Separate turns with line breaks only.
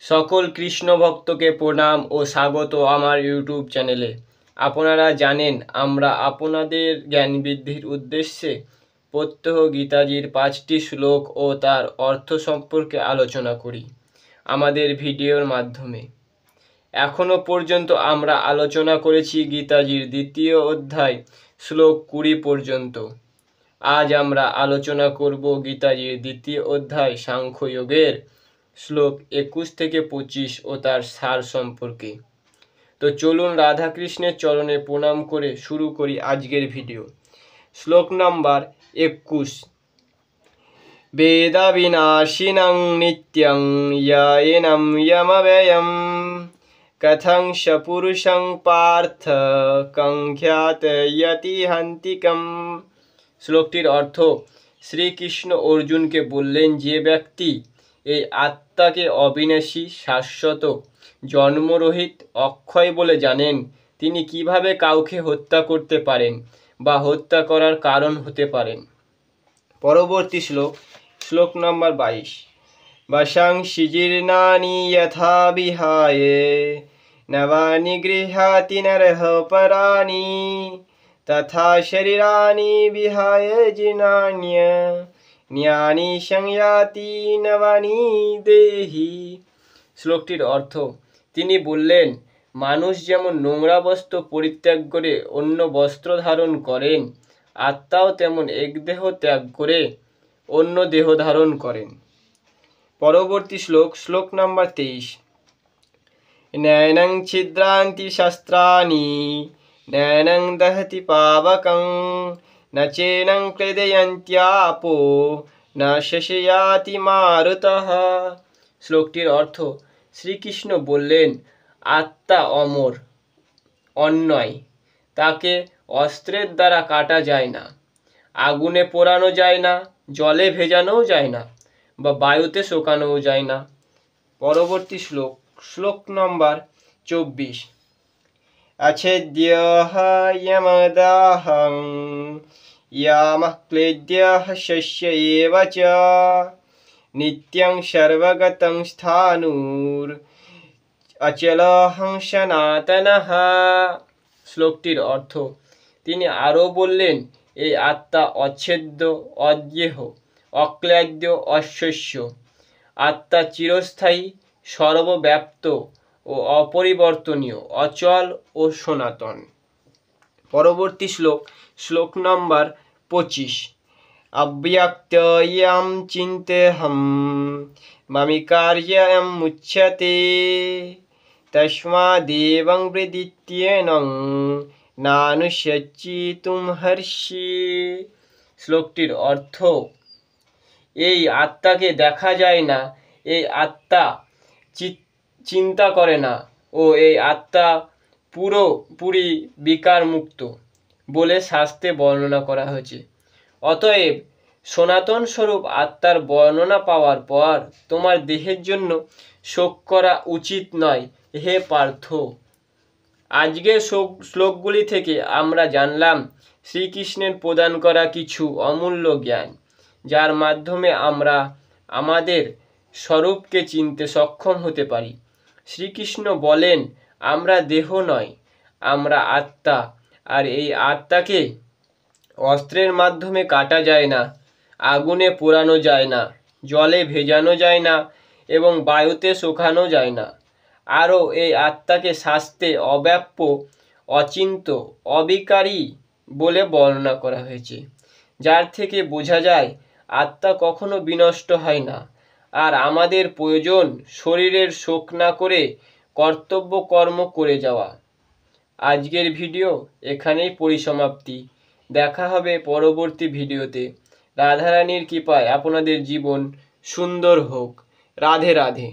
সকল কৃষ্ণ ভক্তকে প্রণাম ও স্বাগত আমার ইউটিউব চ্যানেলে। আপনারা জানেন আমরা আপনাদের জ্ঞান বৃদ্ধির উদ্দেশ্যে প্রত্যহ গীতাজির 5টি শ্লোক ও তার অর্থ সম্পর্কে আলোচনা করি আমাদের ভিডিওর মাধ্যমে। এখনো পর্যন্ত আমরা আলোচনা করেছি গীতাজির 2য় অধ্যায় শ্লোক 20 পর্যন্ত। আজ আমরা আলোচনা করব গীতাজির 2য় অধ্যায় সাংখ্যযোগের শ্লোক 21 থেকে 25 ও তার সার সম্পর্কে। তো চলুন রাধাকৃষ্ণের চরণে প্রণাম করে শুরু করি আজকের ভিডিও। শ্লোক নাম্বার 21। বেদা বিনাশিনং নিত্যং ইয়ায়েনম যমব্যয়ম কথং স পুরুষং পার্থ কংখ্যাতয়তি হান্তিকম। শ্লোকটির অর্থ, শ্রীকৃষ্ণ অর্জুনকে বললেন, যে ব্যক্তি এই আত্মাকে অবিনাশী, শাশ্বত, জন্মরহিত, অক্ষয় বলে জানেন, তিনি কিভাবে কাউকে হত্যা করতে পারেন বা হত্যা করার কারণ হতে পারেন। পরবর্তী শ্লোক, শ্লোক নম্বর 22। বশংসি জীর্ণানি যথা বিহায়ে নবানি গৃহাতি নরঃ পরাণি তথা শরীরানি বিহায় জীর্ণানি সংয়াতি নবানি দেহি। শ্লোকটির অর্থ, তিনি বললেন, মানুষ যেমন নোংরা বস্ত্র পরিত্যাগ করে অন্য বস্ত্র ধারণ করেন, আত্মাও তেমন এক দেহ ত্যাগ করে অন্য দেহ ধারণ করেন। পরবর্তী শ্লোক, শ্লোক নাম্বার 23। নয়নং ছিদ্রান্তি শস্ত্রাণি নয়নং দহতি পাবকং ন চেনং ক্লেদয়ন্ত্যাপো ন শোষয়াতি মারুতঃ। শ্লোকটির অর্থ, শ্রীকৃষ্ণ বললেন, আত্মা অমর, অন্যয়, তাকে অস্ত্রের দ্বারা কাটা যায় না, আগুনে পোড়ানো যায় না, জলে ভেজানোও যায় না, বা বায়ুতে শোকানোও যায় না। পরবর্তী শ্লোক, শ্লোক নম্বর 24। অছেদ্যঃ যমদাহং ইয়ামঃ ক্লেদ্যঃ শস্য এব চ নিত্যং সর্বগতং স্থাণুর অচলঃ সনাতনঃ। শ্লোকটির অর্থ, তিনি আরও বললেন, এই আত্মা অচ্ছেদ্য, অজ্ঞেয়, অক্লেদ্য, অশস্য। আত্মা চিরস্থায়ী, সর্বব্যাপ্ত ও অপরিবর্তনীয়, অচল ও সনাতন। পরবর্তী শ্লোক, শ্লোক নম্বর 25। অব্যক্তয়ং চিন্তেহং মমিকার্যং মুচ্যতে তস্মাদেবং বিদিত্যেনং নানুশোচিতুম হর্ষি। শ্লোকটির অর্থ, এই আত্মাকে দেখা যায় না, এই আত্মা চিন্তা করে না ও এই আত্মা পুরোপুরি বিকার মুক্ত বলে শাস্ত্রে বর্ণনা করা হয়েছে। অতএব সনাতন স্বরূপ আত্মার বর্ণনা পাওয়ার পর তোমার দেহের জন্য শোক করা উচিত নয় হে পার্থ। আজকের শ্লোকগুলি থেকে আমরা জানলাম শ্রীকৃষ্ণের প্রদান করা কিছু অমূল্য জ্ঞান, যার মাধ্যমে আমরা আমাদের স্বরূপকে চিনতে সক্ষম হতে পারি। শ্রীকৃষ্ণ বলেন, আমরা দেহ নয়, আমরা আত্মা, আর এই আত্মাকে অস্ত্রের মাধ্যমে কাটা যায় না, আগুনে পোড়ানো যায় না, জলে ভেজানো যায় না এবং বায়ুতে শোকানো যায় না। আরও এই আত্মাকে শাস্ত্রে অব্যাপ্য, অচিন্ত, অবিকারী বলে বর্ণনা করা হয়েছে, যার থেকে বোঝা যায় আত্মা কখনো বিনষ্ট হয় না। আর আমাদের প্রয়োজন শরীরের শোক না করে কর্তব্য কর্ম করে যাওয়া। আজকের ভিডিও এখানেই পরিসমাপ্তি। দেখা হবে পরবর্তী ভিডিওতে। রাধারানীর কৃপায় আপনাদের জীবন সুন্দর হোক। রাধে রাধে।